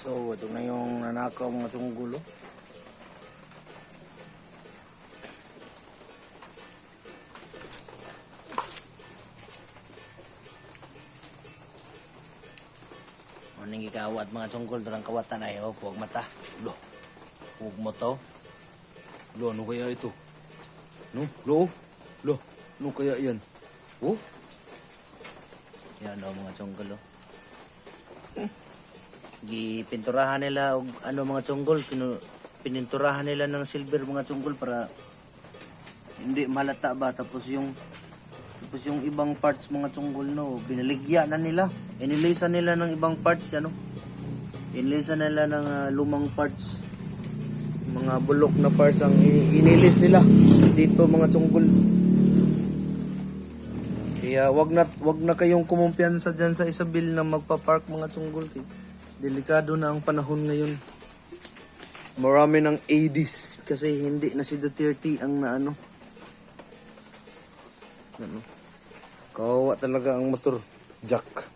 So, ito na yung nanakaw mga tunggulo. Maning gikawat mga tungkol durang kawatan ay huwag mata. Lo. Huwag mo to. Lo, ano kaya ito? No? Lo? Lo? Ano kaya yan? Oh? Yan o mga tungkol o. Gipinturahan nila og ano mga tungkol. Pininturahan nila ng silver mga tungkol para hindi malata ba. Tapos yung ibang parts mga tungkol no, binaligya na nila. Inilisan nila ng ibang parts ano. Inilisan nila ng lumang parts. Mga bulok na parts ang inilis nila dito mga tungkol. Kaya wag na kayong kumumpiyansa diyan sa Isabel na magpa-park mga tungkol. Delikado na ang panahon ngayon. Marami ng ADs kasi hindi na si Duterte ang naano. Kawawa talaga ang motor. Jack.